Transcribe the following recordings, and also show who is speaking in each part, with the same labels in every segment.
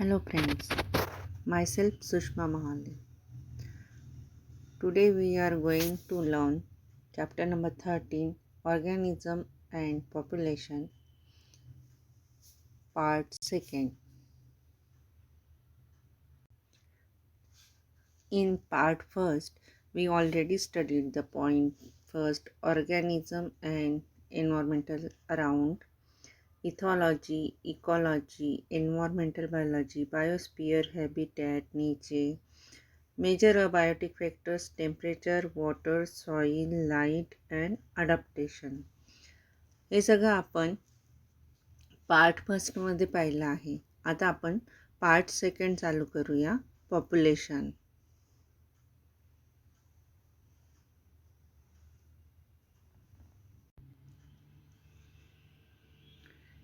Speaker 1: Hello friends, myself Sushma Mahale. Today we are going to learn chapter number 13, Organism and Population, part 2nd. In part 1st, we already studied the point first, organism and environmental around, ethology, ecology, environmental biology, biosphere, habitat, nature, major abiotic factors, temperature, water, soil, light and adaptation. हे सगळं आपण part फर्स्टमध्ये पाहिलं आहे. आता आपण part second चालू करूया, population.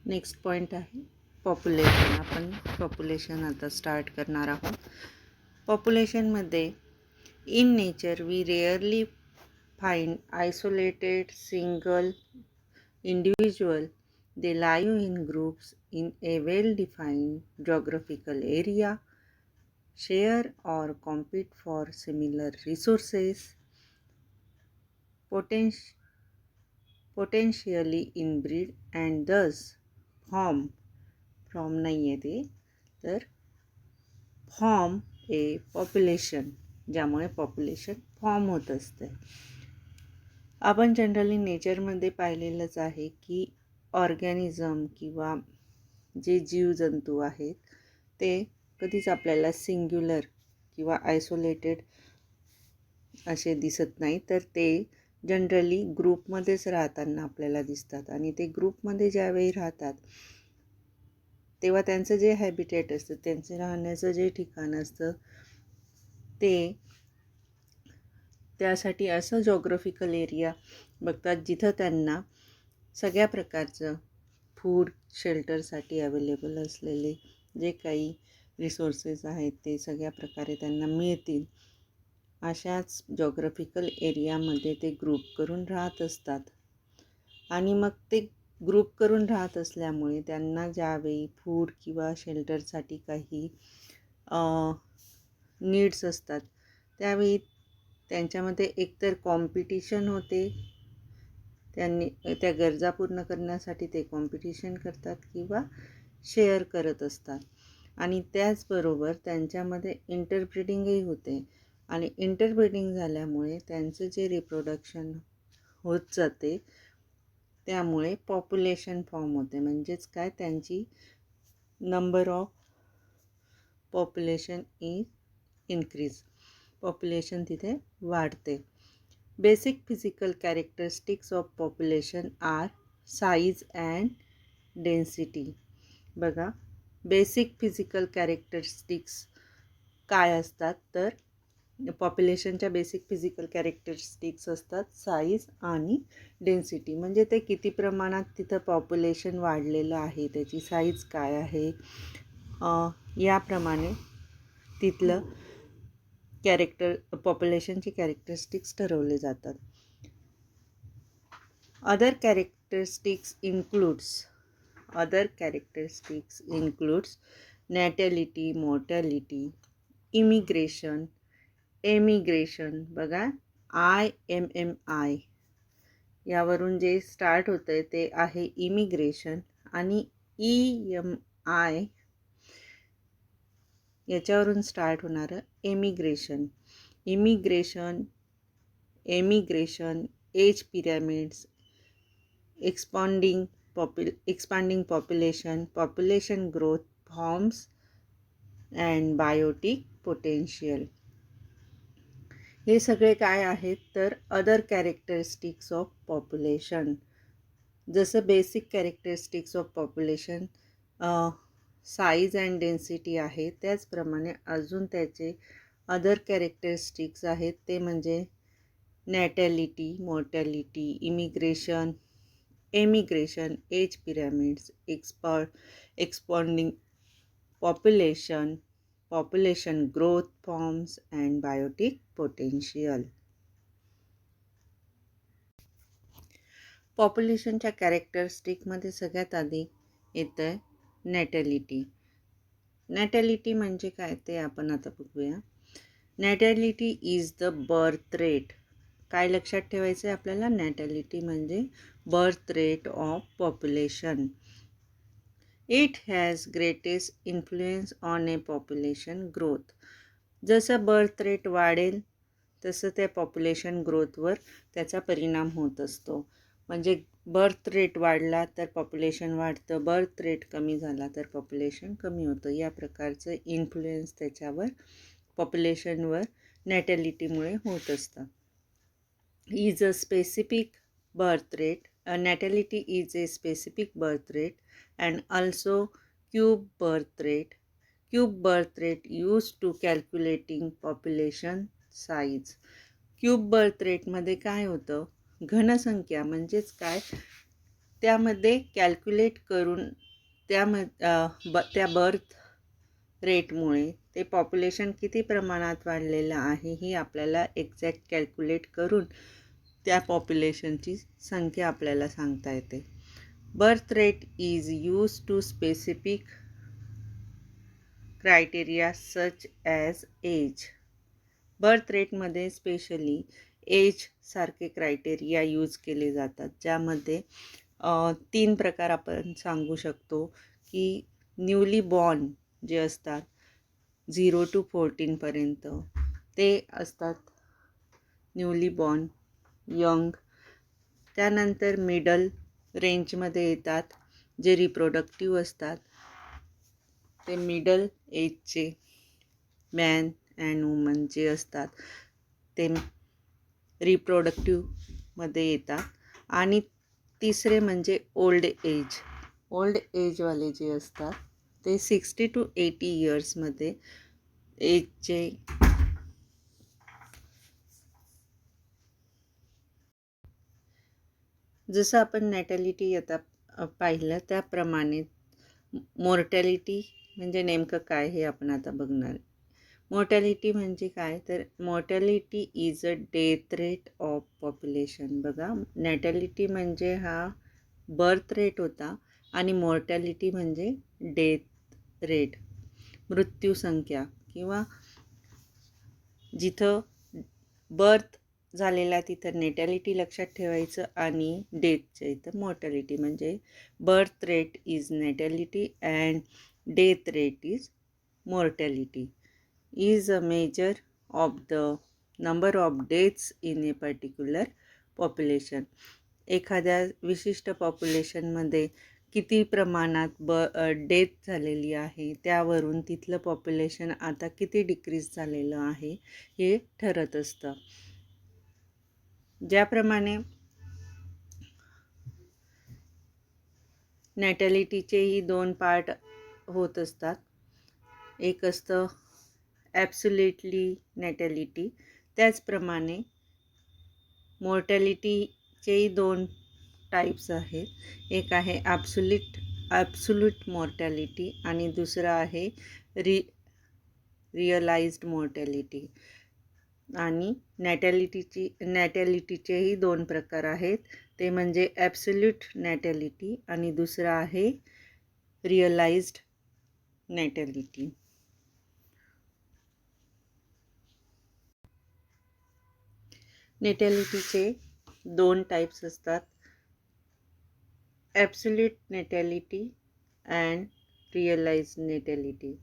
Speaker 1: Next point आहे पॉप्युलेशन. आपण पॉप्युलेशन आता स्टार्ट करणार आहोत. पॉप्युलेशनमध्ये in nature we rarely find isolated single individual. They live in groups in a well-defined geographical area, share or compete for similar resources, potentially inbreed and thus form from नाही आहे ते तर form ए population, ज्यामुळे population form होत असते. आपण generally नेचरमध्ये पाहिलेलंच आहे की ऑर्गॅनिझम किंवा जे जीवजंतू आहेत ते कधीच आपल्याला सिंग्युलर किंवा आयसोलेटेड असे दिसत नाही, तर ते जनरली ग्रुपमध्येच राहताना आपल्याला दिसतात. आणि ते ग्रुपमध्ये ज्यावेळी राहतात तेव्हा त्यांचं जे हॅबिटेट असतं, त्यांचं राहण्याचं जे ठिकाण असतं ते त्यासाठी असं जॉग्रफिकल एरिया बघतात जिथं त्यांना सगळ्या प्रकारचं फूड शेल्टरसाठी अवेलेबल असलेले जे काही रिसोर्सेस आहेत ते सगळ्या प्रकारे त्यांना मिळतील, अशाच जॉग्रफिकल एरियामध्ये ते ग्रुप करून राहत असतात. आणि मग ते ग्रुप करून राहत असल्यामुळे त्यांना ज्यावेळी फूड किंवा शेल्टरसाठी काही नीड्स असतात त्यावेळी त्यांच्यामध्ये एकतर कॉम्पिटिशन होते, त्यांनी त्या गरजा पूर्ण करण्यासाठी ते कॉम्पिटिशन करतात किंवा शेअर करत असतात. आणि त्याचबरोबर त्यांच्यामध्ये इंटरब्रीडिंगही होते. आणि इंटरब्रीडिंग झाल्यामुळे त्यांचं जे रिप्रोडक्शन होत जाते त्यामुळे पॉप्युलेशन फॉर्म होते. म्हणजेच काय, त्यांची number of population is increase, population तिथे वाढते. Basic physical characteristics of population are size and density. बघा, बेसिक फिजिकल कॅरेक्टरिस्टिक्स काय असतात तर पॉप्युलेशनच्या बेसिक फिजिकल कॅरेक्टरिस्टिक्स असतात साईज आणि डेन्सिटी. म्हणजे ते किती प्रमाणात तिथं पॉप्युलेशन वाढलेलं आहे, त्याची साईज काय आहे, याप्रमाणे तिथलं पॉप्युलेशनची कॅरेक्टरिस्टिक्स ठरवले जातात. Other characteristics includes नॅटॅलिटी, mortality, immigration, emigration. बघा, IMMI यावरून जे स्टार्ट होतं आहे ते आहे इमिग्रेशन. आणि EMI याच्यावरून स्टार्ट होणारं emigration. Emigration, age pyramids, expanding population growth, forms and biotic potential. हे सगळे काय आहेत तर अदर कॅरेक्टरिस्टिक्स ऑफ पॉप्युलेशन. जसं basic characteristics of population size and density आहे, त्याचप्रमाणे अजून त्याचे अदर कॅरेक्टरिस्टिक्स आहेत, ते म्हणजे natality, mortality, immigration, emigration, age pyramids, expanding population growth, forms and biotic potential. पॉप्युलेशनच्या कॅरेक्टरिस्टिकमध्ये सगळ्यात आधी येतं आहे नॅटॅलिटी. नॅटॅलिटी म्हणजे काय ते आपण आता बघूया. नॅटॅलिटी इज द बर्थ रेट. काय लक्षात ठेवायचं आहे आपल्याला? नॅटॅलिटी म्हणजे birth rate of population. It has greatest influence on A population growth. जसं बर्थ रेट वाढेल तसं त्या पॉप्युलेशन ग्रोथवर त्याचा परिणाम होत असतो. म्हणजे बर्थ रेट वाढला तर पॉप्युलेशन वाढतं, बर्थ रेट कमी झाला तर पॉप्युलेशन कमी होतं. या प्रकारचं इन्फ्लुएन्स त्याच्यावर पॉप्युलेशनवर नॅटॅलिटीमुळे होत असतं. Is a specific birth rate. Natality is a specific birth rate and also cube birth rate. Cube birth rate used to calculating population size. Cube birth रेटमध्ये काय होतं? घनसंख्या म्हणजेच काय, त्यामध्ये कॅल्क्युलेट करून त्या बर्थ रेटमुळे ते पॉप्युलेशन किती प्रमाणात वाढलेलं आहे ही आपल्याला एक्झॅक्ट कॅल्क्युलेट करून त्या पॉप्युलेशनची संख्या आपल्याला सांगता येते. Birth rate is use to specific criteria such as age. Birth रेटमध्ये स्पेशली एज सारखे क्रायटेरिया यूज केले जातात, ज्यामध्ये 3 प्रकार आपण सांगू शकतो की न्यूली बॉर्न जे असतात 0 to 14पर्यंत ते असतात न्यूली बॉर्न यंग. त्यानंतर मिडल रेंजमध्ये येतात जे रिप्रोडक्टिव्ह असतात, ते मिडल एजचे मॅन अँड वुमन जे असतात ते रिप्रोडक्टिव्हमध्ये येतात. आणि तिसरे म्हणजे ओल्ड एज. ओल्ड एजवाले जे असतात ते 60 to 80 इयर्समध्ये एजचे जसं आपण नॅटॅलिटी आता पाहिलं त्याप्रमाणे मॉर्टॅलिटी म्हणजे नेमकं काय हे आपण आता बघणार. मॉर्टॅलिटी म्हणजे काय, तर mortality is a death rate of population. बघा, नॅटॅलिटी म्हणजे हा बर्थ रेट होता आणि मॉर्टॅलिटी म्हणजे डेथ रेट, मृत्यूसंख्या. किंवा जिथं बर्थ झालेला तिथं नेटॅलिटी लक्षात ठेवायचं आणि डेथच्या इथं मॉर्टॅलिटी. म्हणजे birth rate is natality and death rate is mortality. Is a measure of the number of deaths in a particular population. एखाद्या विशिष्ट पॉप्युलेशनमध्ये किती प्रमाणात डेथ झालेली आहे त्यावरून तिथलं पॉप्युलेशन आता किती डिक्रीज झालेलं आहे हे ठरत असतं. ज्याप्रमाणे नॅटॅलिटीचेही 2 पार्ट होत असतात. एक असतं ॲब्सोल्युटली नॅटॅलिटी, त्याचप्रमाणे मॉर्टॅलिटीचेही 2 टाईप्स आहेत. एक आहे ॲब्सोल्यूट मॉर्टॅलिटी आणि दुसरं आहे रिअलाइज्ड मॉर्टॅलिटी. आणि नॅटॅलिटीचेही 2 प्रकार आहेत, ते म्हणजे ॲब्सोल्यूट नॅटॅलिटी आणि दुसरं आहे रिअलाइज्ड नॅटॅलिटी. नॅटॅलिटीचे 2 टाईप्स असतात, absolute natality and realized natality.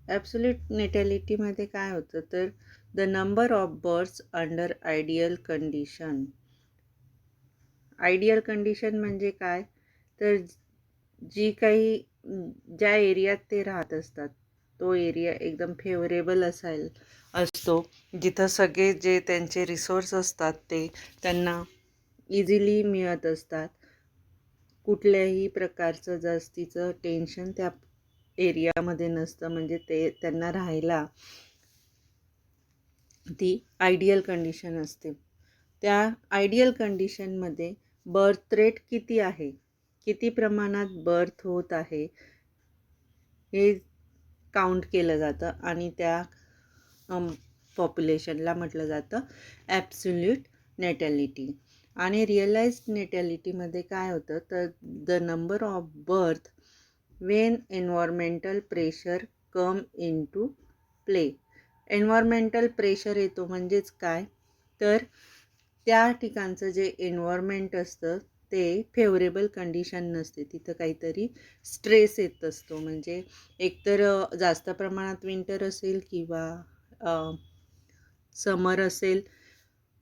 Speaker 1: Absolute नॅटॅलिटीमध्ये काय होतं, तर the number of births under ideal condition. Ideal condition म्हणजे काय, तर ज्या एरियात ते राहत असतात तो एरिया एकदम फेवरेबल असतो, जिथं सगळे जे त्यांचे रिसोर्स असतात ते त्यांना इझिली मिळत असतात. कुठल्याही प्रकारचं जास्तीचं टेन्शन त्या एरियामध्ये नसतं. म्हणजे त्यांना राहायला ती आयडियल कंडिशन असते. त्या आयडियल कंडिशनमध्ये बर्थ रेट किती आहे, किती प्रमाणात बर्थ होत आहे हे काउंट केलं जातं आणि त्या पॉप्युलेशनला म्हटलं जातं ॲब्सोल्यूट नॅटॅलिटी. आणि रिअलाइज्ड नॅटॅलिटीमध्ये काय होतं, तर the number of birth when environmental pressure come in to play. Environmental pressure येतो म्हणजेच काय, तर त्या ठिकाणचं जे एन्व्हायरमेंट असतं ते फेवरेबल कंडिशन नसते. तिथं काहीतरी स्ट्रेस येत असतो. म्हणजे एकतर जास्त प्रमाणात विंटर असेल किंवा समर असेल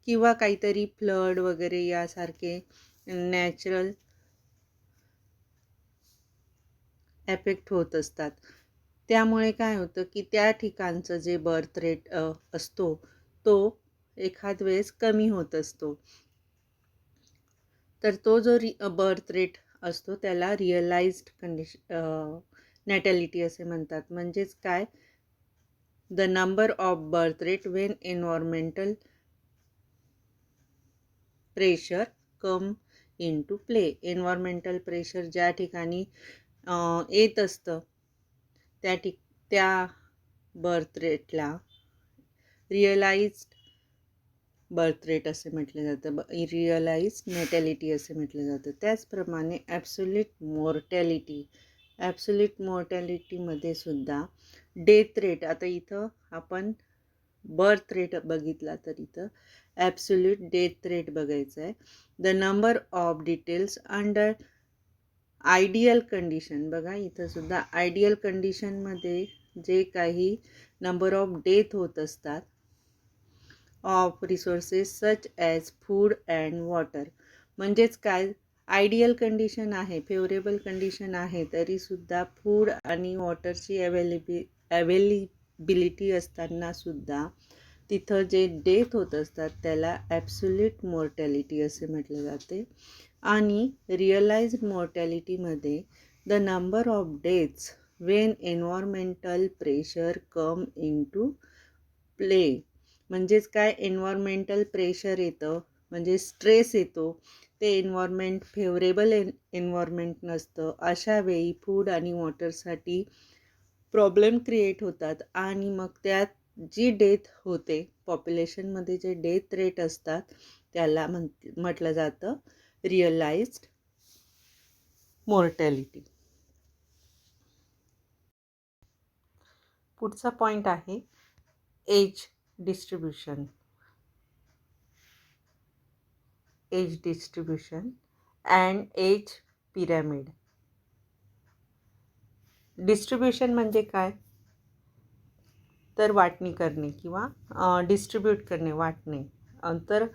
Speaker 1: किंवा काहीतरी फ्लड वगैरे यासारखे नॅचरल एफेक्ट होत असतात. त्यामुळे काय होतं की त्या ठिकाणचं जे बर्थ रेट असतो तो एखाद वेळेस कमी होत असतो. तर तो जो बर्थ रेट असतो त्याला रिअलाइज्ड नॅटॅलिटी असे म्हणतात. म्हणजेच काय, the number of birth rate when environmental pressure come in to play. Environmental pressure ज्या ठिकाणी येत असतं त्या बर्थ रेटला रिअलाइज्ड बर्थ रेट असे म्हटले जातं, रिअलाइज्ड नॅटॅलिटी असे म्हटलं जातं. त्याचप्रमाणे ॲब्सोल्यूट मॉर्टॅलिटीमध्ये सुद्धा डेथ रेट, आता इथं आपण बर्थ रेट बघितला तर इथं ॲब्सोल्यूट डेथ रेट बघायचं आहे. The number of details under ideal condition. बघा इथं सुद्धा आयडियल कंडिशनमध्ये जे काही नंबर ऑफ डेथ होत असतात of resources such as food and water. म्हणजेच काय, आयडियल कंडिशन आहे, फेवरेबल कंडिशन आहे, तरीसुद्धा फूड आणि वॉटरची अवेलेबिलिटी असतानासुद्धा तिथं जे डेथ होत असतात त्याला ॲब्सोल्यूट मॉर्टॅलिटी असे म्हटले जाते. आणि रिअलाइज्ड मॉर्टॅलिटीमध्ये the number of deaths when environmental pressure come in to play. म्हणजेच काय, एन्व्हायरमेंटल प्रेशर येतं म्हणजे स्ट्रेस येतो, ते एन्व्हायरमेंट फेवरेबल एन्व्हायरमेंट नसतं. अशा वेळी फूड आणि वॉटरसाठी प्रॉब्लेम क्रिएट होतात आणि मग त्यात जी डेथ होते, पॉप्युलेशनमध्ये जे डेथ रेट असतात त्याला म्हटलं जातं रिअलाइज्ड मॉर्टॅलिटी. पुढचा पॉईंट आहे age distribution. Age distribution and age pyramid. Distribution म्हणजे काय, तर वाटणी करणे किंवा डिस्ट्रीब्यूट करणे, वाटणे. तर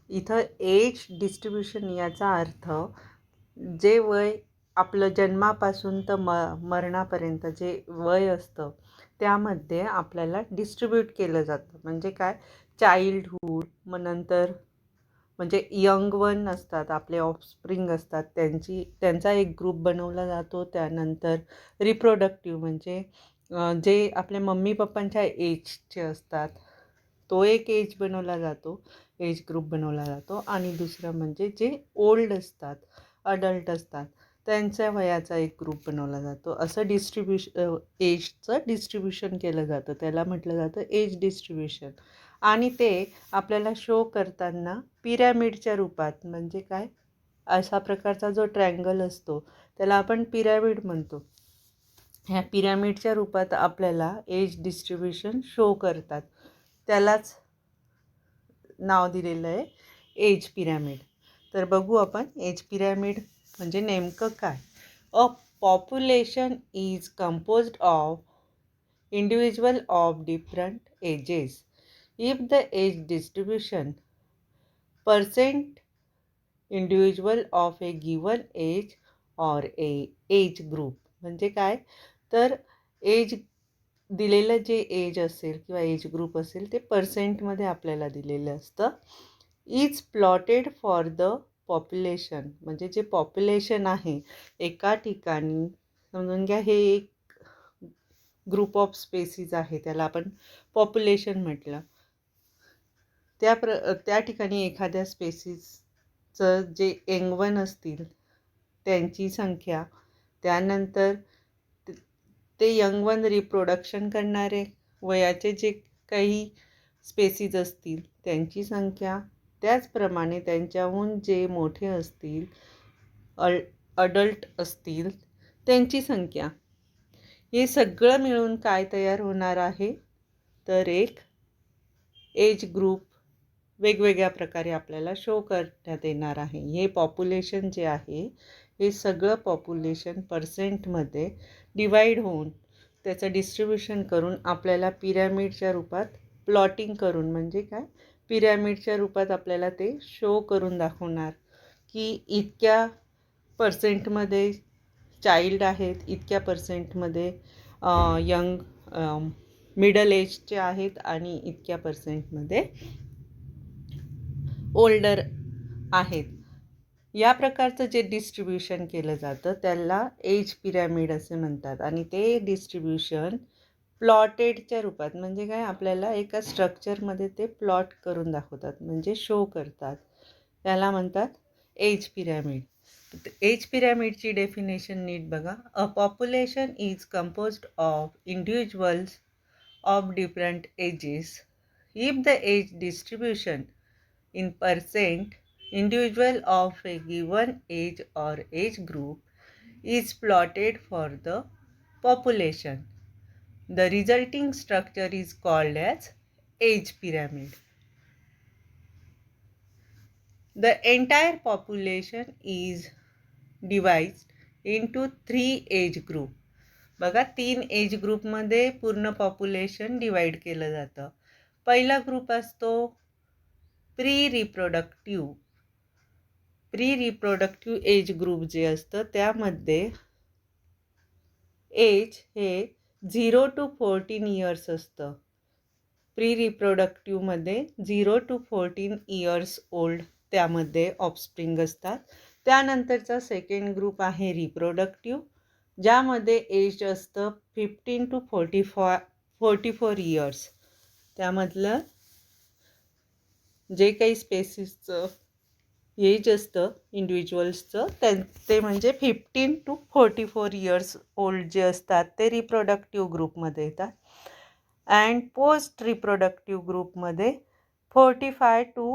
Speaker 1: इथं एज डिस्ट्रीब्युशन याचा अर्थ जे वय आपलं जन्मापासून तर मरणापर्यंत जे वय असतं त्यामध्ये आपल्याला डिस्ट्रीब्यूट केलं जातं. म्हणजे काय, चाइल्डहूड, मग नंतर म्हणजे यंग वन असतात, आपले ऑफस्प्रिंग असतात, त्यांचा एक ग्रुप बनवला जातो. त्यानंतर रिप्रोडक्टिव्ह म्हणजे जे आपल्या मम्मी पप्पांच्या एजचे असतात तो एक एज बनवला जातो, एज ग्रुप बनवला जातो. आणि दुसरं म्हणजे जे ओल्ड असतात, अडल्ट असतात, त्यांच्या वयाचा एक ग्रुप बनवला जातो. असं एजचं डिस्ट्रीब्युशन केलं जातं, त्याला म्हटलं जातं एज डिस्ट्रीब्युशन. आणि ते आपल्याला शो करताना पिरॅमिडच्या रूपात. म्हणजे काय, अशा प्रकारचा जो ट्रँगल असतो त्याला आपण पिरॅमिड म्हणतो. ह्या पिरॅमिडच्या रूपात आपल्याला एज डिस्ट्रीब्युशन शो करतात, त्यालाच नाव दिलेलं आहे एज पिरॅमिड. तर बघू आपण एज पिरॅमिड म्हणजे नेमकं काय. A population is composed of individual of different ages. If the age distribution percent individual of a given age or a age group. म्हणजे काय, तर एज दिलेलं जे एज असेल किंवा एज ग्रुप असेल ते पर्सेंटमध्ये आपल्याला दिलेलं असतं. Is plotted for the population. म्हणजे जे पॉप्युलेशन आहे एका ठिकाणी, समजून घ्या हे एक ग्रुप ऑफ स्पेसीज आहे, त्याला आपण पॉप्युलेशन म्हटलं. त्या ठिकाणी एखाद्या स्पेसीजचं जे यंगवन असतील त्यांची संख्या, त्यानंतर ते यंगवन रिप्रोडक्शन करणारे वयाचे जे काही स्पेसीज असतील त्यांची संख्या, त्याचप्रमाणे त्यांच्याहून जे मोठे असतील, अडल्ट असतील त्यांची संख्या, हे सगळं मिळून काय तयार होणार आहे, तर एक एज ग्रुप वेगवेगळ्या प्रकारे आपल्याला शो करण्यात येणार आहे. हे पॉप्युलेशन जे आहे हे सगळं पॉप्युलेशन पर्सेंटमध्ये डिवाईड होऊन त्याचं डिस्ट्रीब्युशन करून आपल्याला पिरॅमिडच्या रूपात प्लॉटिंग करून, म्हणजे काय, पिरॅमिडच्या रूपात आपल्याला ते शो करून दाखवणार की इतक्या पर्सेंटमध्ये चाइल्ड आहेत, इतक्या पर्सेंटमध्ये यंग मिडल एजचे आहेत आणि इतक्या पर्सेंटमध्ये ओल्डर आहेत. या प्रकारचं जे डिस्ट्रीब्युशन केलं जातं त्याला एज पिरॅमिड असे म्हणतात. आणि ते डिस्ट्रीब्युशन प्लॉटेडच्या रूपात, म्हणजे काय, आपल्याला एका स्ट्रक्चरमध्ये ते प्लॉट करून दाखवतात, म्हणजे शो करतात. त्याला म्हणतात एज पिरॅमिड. एज पिरॅमिडची डेफिनेशन नीट बघा. A population is composed of individuals of different ages. If the age distribution in percent individual of a given age or age group is plotted for the population. The resulting structure is called as age pyramid. The entire population is divided into 3 age group. बघा, 3 age ग्रुपमध्ये पूर्ण population divide केलं जातं. पहिला group असतो pre reproductive age group जे असतं त्यामध्ये एज हे 0 to 14 इयर्स असतं. प्री रिप्रोडक्टिव्हमध्ये 0 to 14 इयर्स ओल्ड त्यामध्ये ऑफस्प्रिंग असतात. त्यानंतरचा सेकंड ग्रुप आहे रिप्रोडक्टिव्ह, ज्यामध्ये एज असतं 15 to 44 इयर्स. त्यामधलं जे काही स्पेसिसचं एज असतं इंडिव्हिज्युअल्सचं ते म्हणजे 15 to 44 इयर्स ओल्ड जे असतात ते रिप्रोडक्टिव्ह ग्रुपमध्ये येतात. अँड पोस्ट रिप्रोडक्टिव्ह ग्रुपमध्ये 45 to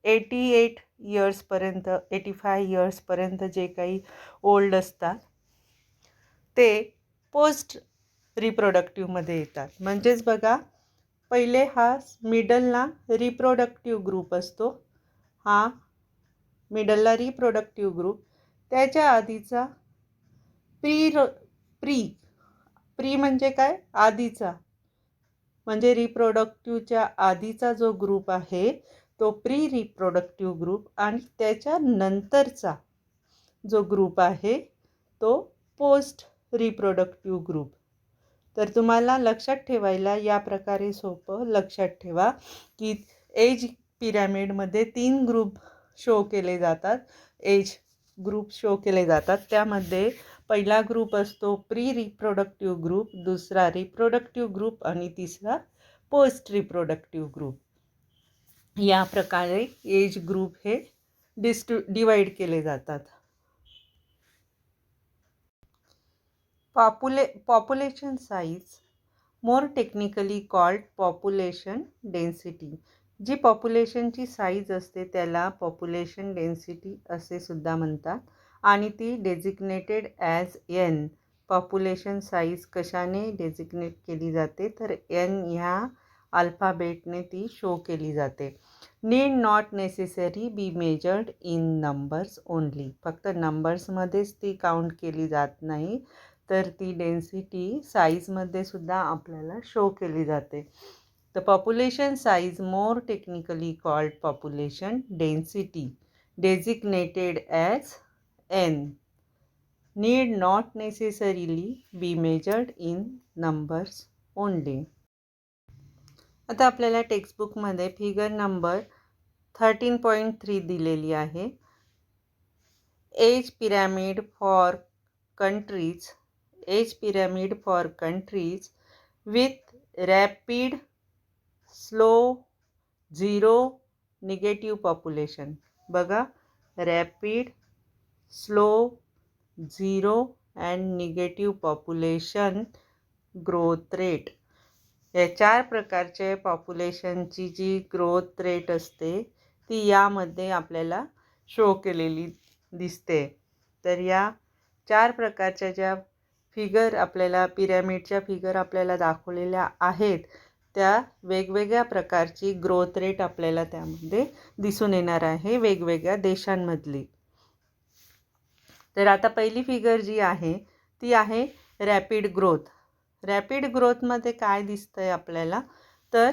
Speaker 1: 88 इयर्सपर्यंत 85 इयर्सपर्यंत जे काही ओल्ड असतात ते पोस्ट रिप्रोडक्टिव्हमध्ये येतात. म्हणजेच बघा, पहिले हा मिडलला रिप्रोडक्टिव्ह ग्रुप असतो, हा मिडलला रिप्रोडक्टिव्ह ग्रुप. त्याच्या आधीचा प्री म्हणजे काय, आधीचा, म्हणजे रिप्रोडक्टिव्हच्या आधीचा जो ग्रुप आहे तो प्री रिप्रोडक्टिव्ह ग्रुप. आणि त्याच्या नंतरचा जो ग्रुप आहे तो पोस्ट रिप्रोडक्टिव्ह ग्रुप. तर तुम्हाला लक्षात ठेवायला या प्रकारे सोपं लक्षात ठेवा की एज पिरॅमिडमध्ये 3 ग्रुप शो केले जातात, एज ग्रुप शो केले जातात. त्यामध्ये पहिला ग्रुप असतो प्री रिप्रोडक्टिव्ह ग्रुप, दुसरा रिप्रोडक्टिव्ह ग्रुप आणि तिसरा पोस्ट रिप्रोडक्टिव्ह ग्रुप. या प्रकारे एज ग्रुप हे डिवाईड केले जातात. Population size, more technically called population density. जी पॉप्युलेशनची साईज असते त्याला पॉप्युलेशन डेन्सिटी असे सुद्धा म्हणतात आणि ती designated as N. Population size कशाने डेजिग्नेट केली जाते, तर एन ह्या अल्फाबेटने ती शो केली जाते. Need not necessary B measured in numbers only. फक्त नंबर्समध्येच ती काउंट केली जात नाही, तर ती डेन्सिटी साईजमध्ये सुद्धा आपल्याला शो केली जाते. The population size, more technically called population density, designated as N, need not necessarily be measured in numbers only. आता आपल्याला टेक्स्टबुकमध्ये फिगर नंबर 13.3 दिलेली आहे. Age pyramid for countries. Age pyramid for countries with rapid, slow, zero, negative population. बघा, rapid, slow, zero and negative population growth rate. या 4 प्रकारचे पॉप्युलेशनची जी growth rate असते ती यामध्ये आपल्याला शो केलेली दिसते. तर या 4 प्रकारच्या ज्या फिगर आपल्याला पिरॅमिडच्या फिगर आपल्याला दाखवलेल्या आहेत त्या वेगवेगळ्या प्रकारची ग्रोथ रेट आपल्याला त्यामध्ये दिसून येणार आहे वेगवेगळ्या देशांमधली. तर आता पहिली फिगर जी आहे ती आहे रॅपिड ग्रोथ. रॅपिड ग्रोथमध्ये काय दिसतंय आपल्याला, तर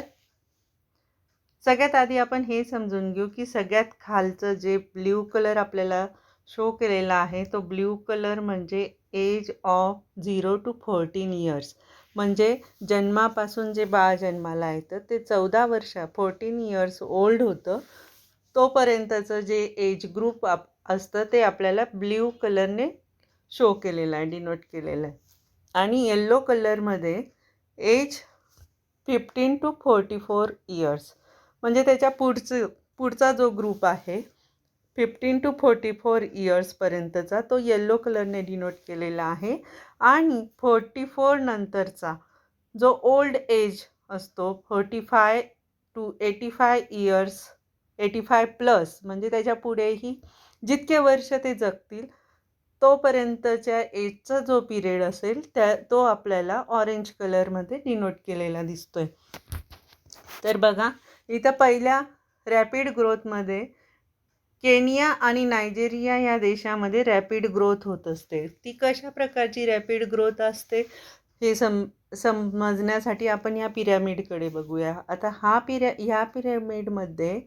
Speaker 1: सगळ्यात आधी आपण हे समजून घेऊ की सगळ्यात खालचं जे ब्ल्यू कलर आपल्याला शो केलेला आहे तो ब्ल्यू कलर म्हणजे एज ऑफ 0 to 14 इयर्स. म्हणजे जन्मापासून जे बाळ जन्माला येतं ते 14 14 इयर्स ओल्ड होतं तोपर्यंतचं जे एज ग्रुप असतं ते आपल्याला ब्ल्यू कलरने शो केलेलं आहे, डिनोट केलेलं आहे. आणि येल्लो कलरमध्ये एज 15 to 44 इयर्स म्हणजे त्याच्या पुढचा जो ग्रुप आहे 15 to 44 इयर्सपर्यंतचा तो येल्लो कलरने डिनोट केलेला आहे. आणि 44 नंतरचा जो ओल्ड एज असतो 45 to 85 इयर्स 85 प्लस म्हणजे त्याच्या पुढेही जितके वर्ष ते जगतील तोपर्यंतच्या एजचा जो पिरियड असेल तो आपल्याला ऑरेंज कलरमध्ये डिनोट केलेला दिसतोय. तर बघा इथं पहिल्या रॅपिड ग्रोथमध्ये केनिया आणि नायजेरिया या देशामध्ये रॅपिड ग्रोथ होत असते. ती कशा प्रकारची रॅपिड ग्रोथ असते हे समजण्यासाठी आपण या पिरॅमिडकडे बघूया. आता ह्या पिरॅमिडमध्ये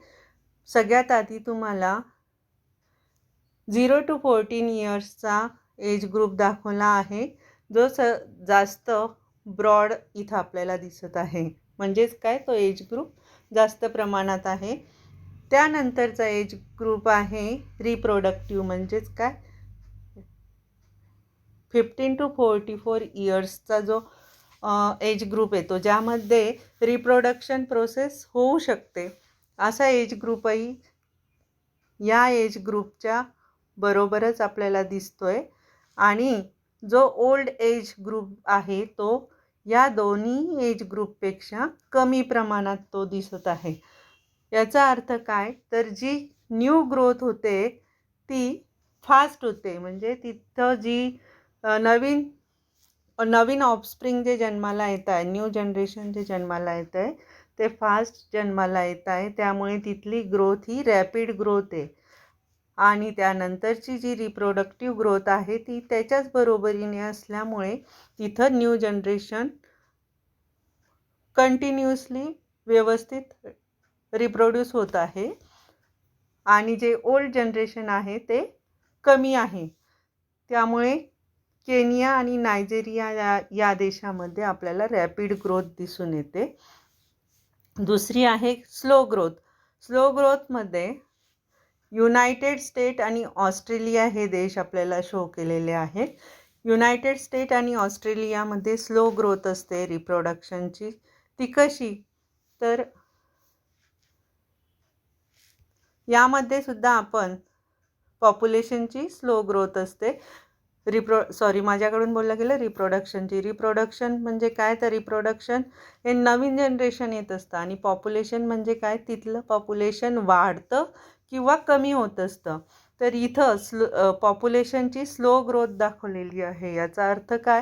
Speaker 1: सगळ्यात आधी तुम्हाला 0 to 14 इयर्सचा एज ग्रुप दाखवला आहे जो जास्त ब्रॉड इथं आपल्याला दिसत आहे. म्हणजेच काय, तो एज ग्रुप जास्त प्रमाणात आहे. त्यानंतरचा एज ग्रुप आहे रिप्रोडक्टिव्ह म्हणजेच काय 15 to 44 इयर्सचा जो एज ग्रुप येतो ज्यामध्ये रिप्रोडक्शन प्रोसेस होऊ शकते असा एज ग्रुपही या एज ग्रुपच्या बरोबरच आपल्याला दिसतोय. आणि जो ओल्ड एज ग्रुप आहे तो या दोन्ही एज ग्रुपपेक्षा कमी प्रमाणात तो दिसत आहे. याचा अर्थ काय, तर जी न्यू ग्रोथ होते ती फास्ट होते. म्हणजे तिथं जी नवीन ऑफस्प्रिंग जे जन्माला येत आहे, न्यू जनरेशन जे जन्माला येत आहे ते फास्ट जन्माला येत आहे. त्यामुळे तिथली ग्रोथ ही रॅपिड ग्रोथ आहे. आणि त्यानंतरची जी रिप्रोडक्टिव्ह ग्रोथ आहे ती त्याच्याच बरोबरीने असल्यामुळे तिथं न्यू जनरेशन कंटिन्युअसली व्यवस्थित रिप्रोड्यूस होत आहे. आणि जे ओल्ड जनरेशन आहे ते कमी आहे. त्यामुळे केनिया आणि नायजेरिया या देशामध्ये आपल्याला रॅपिड ग्रोथ दिसून येते. दुसरी आहे स्लो ग्रोथ. स्लो ग्रोथमध्ये युनायटेड स्टेट आणि ऑस्ट्रेलिया हे देश आपल्याला शो केलेले आहेत. युनायटेड स्टेट आणि ऑस्ट्रेलियामध्ये स्लो ग्रोथ असते रिप्रोडक्शनची. ती कशी, तर यामध्ये सुद्धा आपण पॉप्युलेशनची स्लो ग्रोथ असते. माझ्याकडून बोललं गेलं रिप्रोडक्शनची. रिप्रोडक्शन म्हणजे काय, तर रिप्रोडक्शन हे नवीन जनरेशन येत असतं आणि पॉप्युलेशन म्हणजे काय, तिथलं पॉप्युलेशन वाढतं किंवा कमी होत असतं. तर इथं पॉप्युलेशनची स्लो ग्रोथ दाखवलेली आहे. याचा अर्थ काय,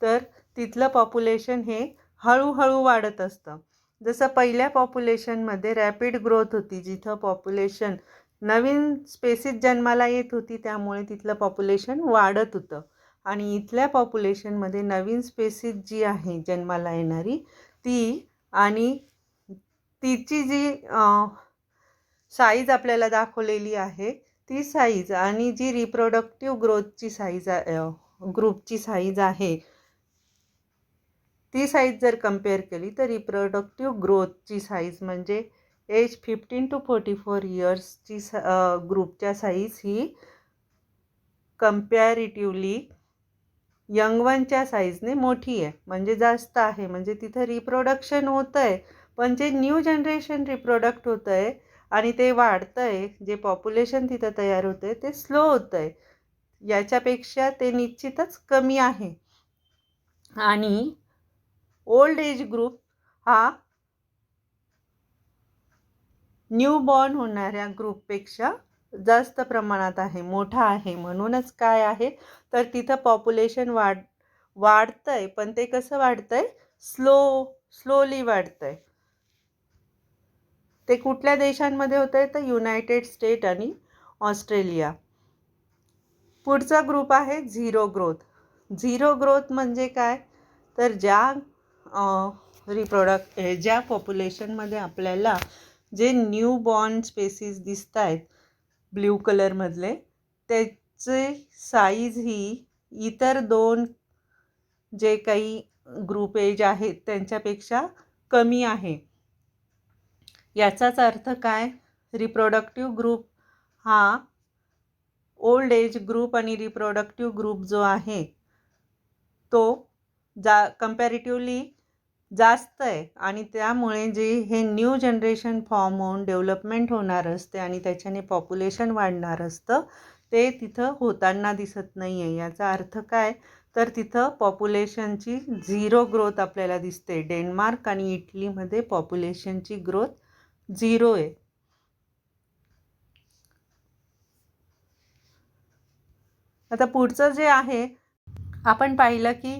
Speaker 1: तर तिथलं पॉप्युलेशन हे हळूहळू वाढत असतं. जसं पहिल्या पॉप्युलेशनमध्ये रॅपिड ग्रोथ होती जिथं पॉप्युलेशन नवीन स्पेसिस जन्माला येत होती त्यामुळे तिथलं पॉप्युलेशन वाढत होतं. आणि इथल्या पॉप्युलेशनमध्ये नवीन स्पेसिस जी आहे जन्माला येणारी ती आणि तिची जी साईज आपल्याला दाखवलेली आहे ती साईज आणि जी रिप्रोडक्टिव्ह ग्रोथची साईज ग्रुपची साईज आहे ती साईज जर कम्पेअर केली तर रिप्रोडक्टिव्ह ग्रोथची साईज म्हणजे एज 15 to 44 इयर्सची ग्रुपच्या साईज ही कम्पॅरिटिव्हली यंग वनच्या साईजने मोठी आहे, म्हणजे जास्त आहे. म्हणजे तिथं रिप्रोडक्शन होतं आहे पण जे न्यू जनरेशन रिप्रोडक्ट होतं आहे आणि ते वाढतं आहे, जे पॉप्युलेशन तिथं तयार होतं आहे ते स्लो होतं आहे. याच्यापेक्षा ते निश्चितच कमी आहे. आणि ओल्ड एज ग्रुप हा न्यू बॉर्न होणाऱ्या ग्रुपपेक्षा जास्त प्रमाणात आहे, मोठा आहे. म्हणूनच काय आहे, तर तिथं पॉप्युलेशन वाढतंय, पण ते कसं वाढतंय, स्लोली वाढतंय. ते कुठल्या देशांमध्ये होतंय, तर युनायटेड स्टेट आणि ऑस्ट्रेलिया. पुढचा ग्रुप आहे झिरो ग्रोथ. झिरो ग्रोथ म्हणजे काय, तर ज्या पॉप्युलेशनमध्ये आपल्याला जे न्यू बॉर्न स्पेसिस दिसत आहेत ब्ल्यू कलरमधले, त्याचे साईज ही इतर दोन जे काही ग्रुप एज आहेत त्यांच्यापेक्षा कमी आहे. याचाच अर्थ काय, रिप्रोडक्टिव्ह ग्रुप हा ओल्ड एज ग्रुप आणि रिप्रोडक्टिव्ह ग्रुप जो आहे तो कम्पॅरेटिव्हली जास्त आहे, आणि त्यामुळे जे हे न्यू जनरेशन फॉर्म होऊन डेव्हलपमेंट होणार असते आणि त्याच्याने पॉप्युलेशन वाढणार असतं, ते तिथं होताना दिसत नाही आहे. याचा अर्थ काय, तर तिथं पॉप्युलेशनची झिरो ग्रोथ आपल्याला दिसते. डेन्मार्क आणि इटलीमध्ये पॉप्युलेशनची ग्रोथ झिरो आहे. आता पुढचं जे आहे, आपण पाहिलं की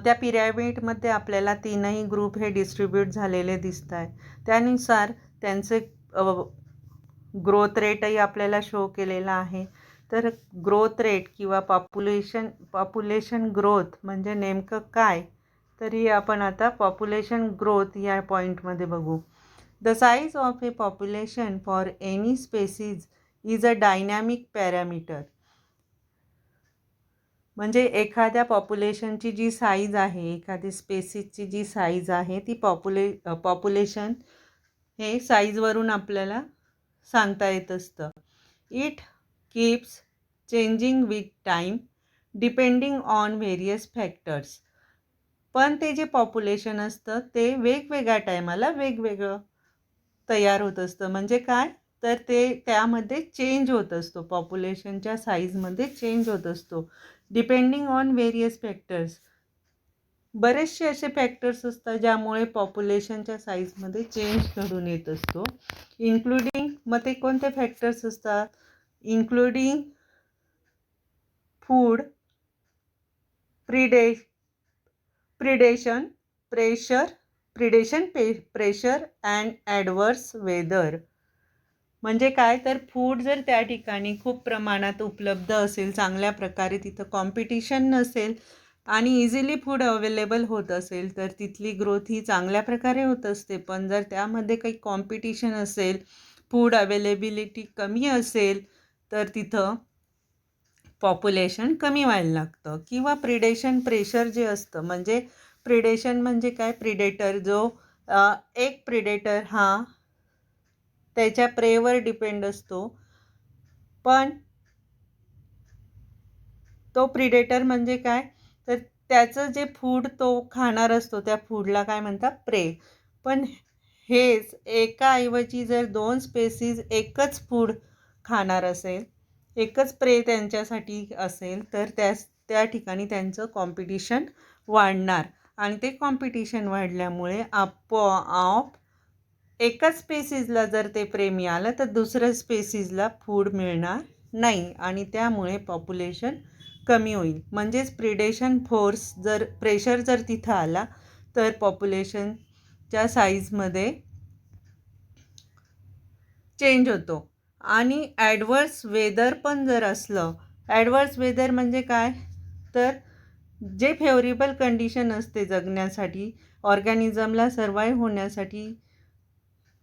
Speaker 1: त्या पिरॅमिडमध्ये आपल्याला तीनही ग्रुप हे डिस्ट्रीब्यूट झालेले दिसत आहे. त्यानुसार त्यांचे ग्रोथ रेटही आपल्याला शो केलेला आहे. तर ग्रोथ रेट किंवा पॉप्युलेशन ग्रोथ म्हणजे नेमकं काय, तरी आपण आता पॉप्युलेशन ग्रोथ या पॉईंटमध्ये बघू. The size of a population for any species is a dynamic parameter. म्हणजे एखाद्या पॉप्युलेशनची जी साईज आहे, एखादी स्पेसीसची जी साईज आहे, ती पॉप्युलेशन हे साईजवरून आपल्याला सांगता येत असतं. It keeps changing with time depending on various factors. पण ते जे पॉप्युलेशन असतं ते वेगवेगळ्या टायमाला वेगवेगळं तयार होत असतं. म्हणजे काय, तर ते त्यामध्ये चेंज होत असतो, पॉप्युलेशनच्या साईजमध्ये चेंज होत असतो डिपेंडिंग ऑन व्हेरियस फॅक्टर्स. बरेचसे असे फॅक्टर्स असतात ज्यामुळे पॉप्युलेशनच्या साईजमध्ये चेंज घडून येत असतो. इन्क्लुडिंग, मग ते कोणते फॅक्टर्स असतात, including food, predation pressure and adverse weather. म्हणजे काय, तर फूड जर त्या ठिकाणी खूप प्रमाणात उपलब्ध असेल, चांगल्या प्रकारे तिथं कॉम्पिटिशन नसेल आणि इझिली फूड अवेलेबल होत असेल, तर तिथली ग्रोथ ही चांगल्या प्रकारे होत असते. पण जर त्यामध्ये काही कॉम्पिटिशन असेल, फूड अवेलेबिलिटी कमी असेल, तर तिथं पॉप्युलेशन कमी व्हायला लागतं. किंवा प्रेशर जे असतं, म्हणजे प्रिडेशन म्हणजे काय, प्रिडेटर जो एक प्रिडेटर हा त्याच्या प्रेवर डिपेंड असतो, पण तो प्रिडेटर म्हणजे काय, तर त्याचं जे फूड तो खाणार असतो त्या फूडला काय म्हणतात, प्रे. पण हेच एकाऐवजी जर दोन स्पेसीज एकच फूड खाणार असेल, एकच प्रे त्यांच्यासाठी असेल, तर त्या ठिकाणी त्यांचं कॉम्पिटिशन वाढणार, आणि ते कॉम्पिटिशन वाढल्यामुळे आपोआप एकाच स्पेसीजला जर ते प्रे मिळालं तर दुसऱ्या स्पेसीजला फूड मिळणार नाही, आणि त्यामुळे पॉप्युलेशन कमी होईल. म्हणजेच प्रेशर जर तिथं आला तर पॉप्युलेशनच्या साईजमध्ये चेंज होतो. आणि ॲडवर्स वेदर पण जर असलं, ॲडवर्स वेदर म्हणजे काय, तर जे फेवरेबल कंडिशन असते जगण्यासाठी, ऑर्गॅनिझमला सर्वाईव्ह होण्यासाठी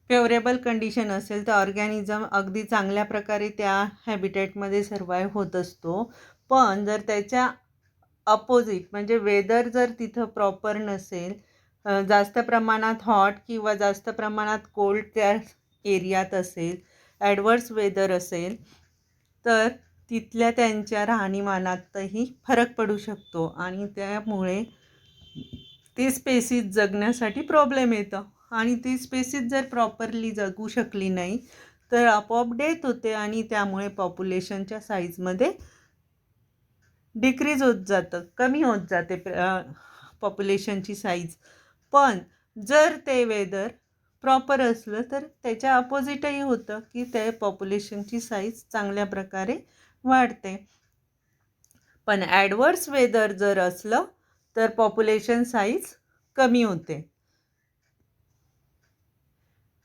Speaker 1: फेवरेबल कंडिशन असेल, तर ऑर्गॅनिझम अगदी चांगल्या प्रकारे त्या हॅबिटेटमध्ये सर्वाईव्ह होत असतो. पण जर त्याच्या अपोजिट म्हणजे वेदर जर तिथं प्रॉपर नसेल, जास्त प्रमाणात हॉट किंवा जास्त प्रमाणात कोल्ड त्या एरियात असेल, ॲडवर्स वेदर असेल, तर तिथल्या त्यांच्या राहणीमानातही फरक पडू शकतो, आणि त्यामुळे ती स्पेसीज जगण्यासाठी प्रॉब्लेम येतं. आणि ती स्पेसीज जर प्रॉपरली जगू शकली नाही तर आपोआप डेथ होते, आणि त्यामुळे पॉप्युलेशनच्या साईजमध्ये डिक्रीज होत जातं, कमी होत जाते पॉप्युलेशनची साईज. पण जर ते वेदर प्रॉपर असलं तर त्याच्या अपोजिटही होतं की त्या पॉप्युलेशनची साईज चांगल्या प्रकारे वाढते. पण ॲडवर्स वेदर जर असलं तर पॉप्युलेशन साईज कमी होते.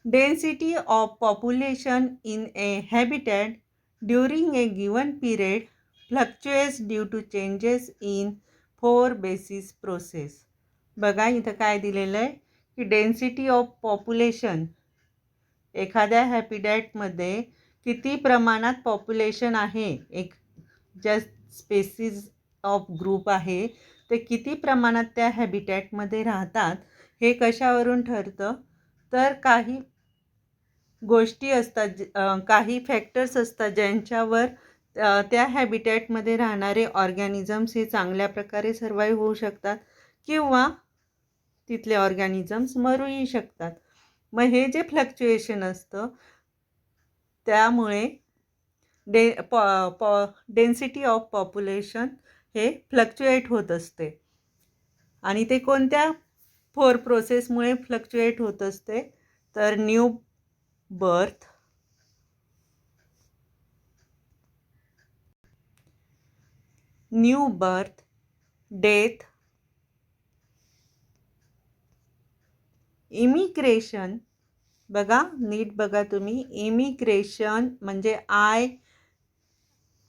Speaker 1: Density of population in a habitat during a given period fluctuates due to changes in 4 basic process. बघा इथं काय दिलेलं आहे की डेन्सिटी ऑफ पॉप्युलेशन एखाद्या हॅबिटॅटमध्ये किती प्रमाणात पॉप्युलेशन आहे, एक ज्या स्पेसीज ऑफ ग्रुप आहे ते किती प्रमाणात त्या हॅबिटॅटमध्ये राहतात हे कशावरून ठरतं, तर काही गोष्टी असतात, काही फॅक्टर्स असतात ज्यांच्यावर त्या हॅबिटॅटमध्ये राहणारे ऑर्गॅनिझम्स हे चांगल्या प्रकारे सर्वाईव्ह होऊ शकतात किंवा तिथले ऑर्गॅनिझम्स मरूही शकतात. मग हे जे फ्लक्च्युएशन असतं त्यामुळे डेन्सिटी ऑफ पॉप्युलेशन हे फ्लक्च्युएट होत असते. आणि ते कोणत्या 4 प्रोसेसमुळे फ्लक्च्युएट होत असते, तर न्यू बर्थ, डेथ, इमिग्रेशन. बघा नीट बघा तुम्ही, इमिग्रेशन म्हणजे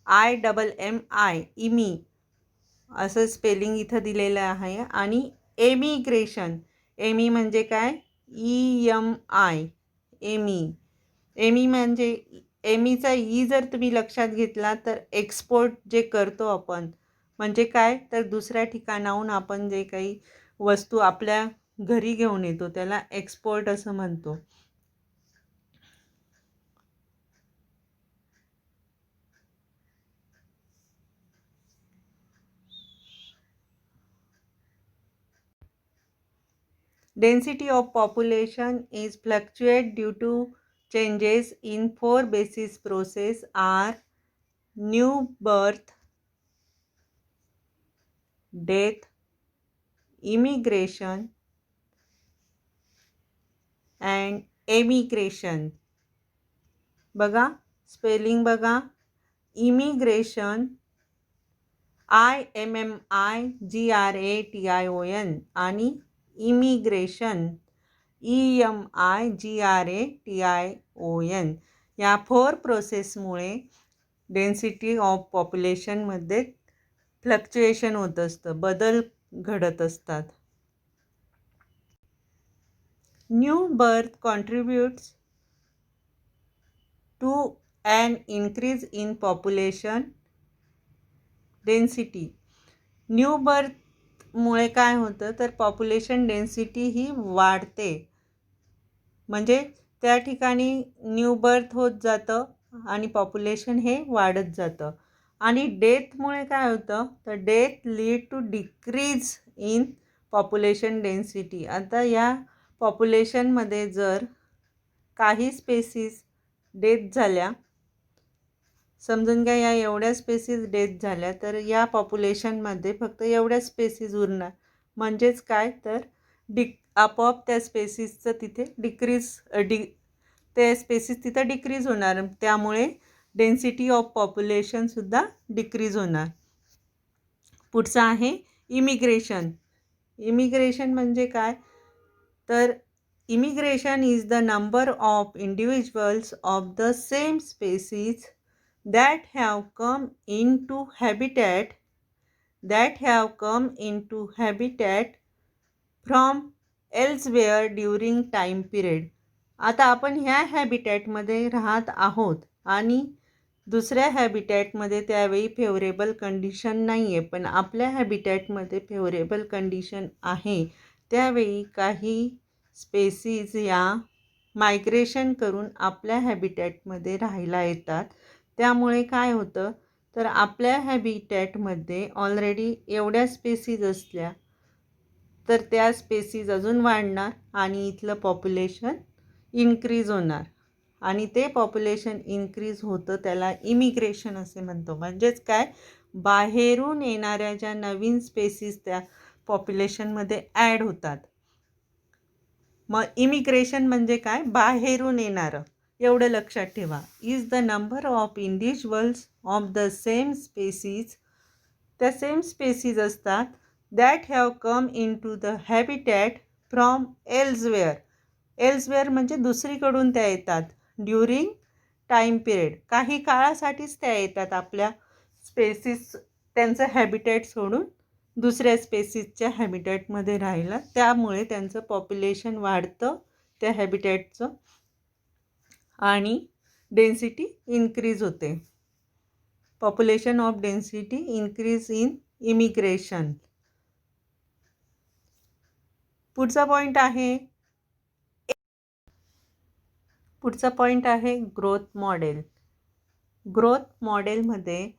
Speaker 1: IMMI इमी असं स्पेलिंग इथं दिलेलं आहे. आणि एमिग्रेशन, एमी म्हणजे काय, EMI एमी म्हणजे एमीचा जर तुम्ही लक्षात घेतला तर एक्सपोर्ट जे करतो आपण म्हणजे काय, तर दुसऱ्या ठिकाणाहून आपण जे काही वस्तू आपल्या घरी घेऊन येतो त्याला एक्सपोर्ट असं म्हणतो. Density of population is fluctuate due to changes in 4 basis process are new birth, death, immigration and emigration. बघा स्पेलिंग बघा, इमिग्रेशन IMMIGRATION आणि इमिग्रेशन EMIGRATION. या 4 प्रोसेसमुळे डेन्सिटी ऑफ पॉप्युलेशनमध्ये फ्लक्च्युएशन होत असतं, बदल घडत असतात. New birth contributes to an increase in population density. New बर्थमुळे काय होतं, तर पॉप्युलेशन डेन्सिटी ही वाढते. म्हणजे त्या ठिकाणी न्यू बर्थ होत जातं आणि पॉप्युलेशन हे वाढत जातं. आणि डेथमुळे काय होतं, तर death lead to decrease in population density. आता या पॉप्युलेशनमध्ये जर काही स्पेसीज डेथ झाल्या, समजून घ्या या एवढ्या स्पेसीज डेथ झाल्या, तर या पॉप्युलेशनमध्ये फक्त एवढ्या स्पेसीज उरणार. म्हणजेच काय, तर आपोआप त्या स्पेसीजचं तिथे त्या स्पेसीज तिथं डिक्रीज होणार. त्यामुळे डेन्सिटी ऑफ पॉप्युलेशनसुद्धा डिक्रीज होणार. पुढचं आहे इमिग्रेशन. इमिग्रेशन म्हणजे काय, तर immigration is the number of individuals of the same species that have come into habitat from elsewhere during time period. आता आपण ह्या हॅबिटॅटमध्ये राहत आहोत आणि दुसऱ्या हॅबिटॅटमध्ये त्यावेळी फेवरेबल कंडिशन नाही आहे, पण आपल्या हॅबिटॅटमध्ये फेवरेबल कंडिशन आहे. त्यावेळी काही स्पेसीज या मायग्रेशन करून आपल्या हॅबिटॅटमध्ये राहायला येतात. त्यामुळे काय होतं, तर आपल्या हॅबिटॅटमध्ये ऑलरेडी एवढ्या स्पेसीज असल्या तर त्या स्पेसीज अजून वाढणार आणि इथलं पॉप्युलेशन इन्क्रीज होणार. आणि ते पॉप्युलेशन इन्क्रीज होतं त्याला इमिग्रेशन असे म्हणतो. म्हणजेच काय, बाहेरून येणाऱ्या ज्या नवीन स्पेसीज त्या पॉप्युलेशनमध्ये ॲड होतात. मग इमिग्रेशन म्हणजे काय, बाहेरून येणारं, एवढं लक्षात ठेवा. Is the number of individuals of the same species, त्या सेम स्पेसीज असतात, that have come in to the habitat from elsewhere. Elsewhere म्हणजे दुसरीकडून त्या येतात. ड्युरिंग टाईम पिरियड, काही काळासाठीच त्या येतात आपल्या स्पेसीस, त्यांचं हॅबिटॅट सोडून दुसऱ्या स्पेसीसच्या हॅबिटॅटमध्ये राहिला, त्यामुळे त्यांचं पॉप्युलेशन वाढतं त्या हॅबिटॅटचं आणि डेन्सिटी इन्क्रीज होते. Population of density increase in immigration. पुढचा पॉईंट आहे ग्रोथ मॉडेल. ग्रोथ मॉडेलमध्ये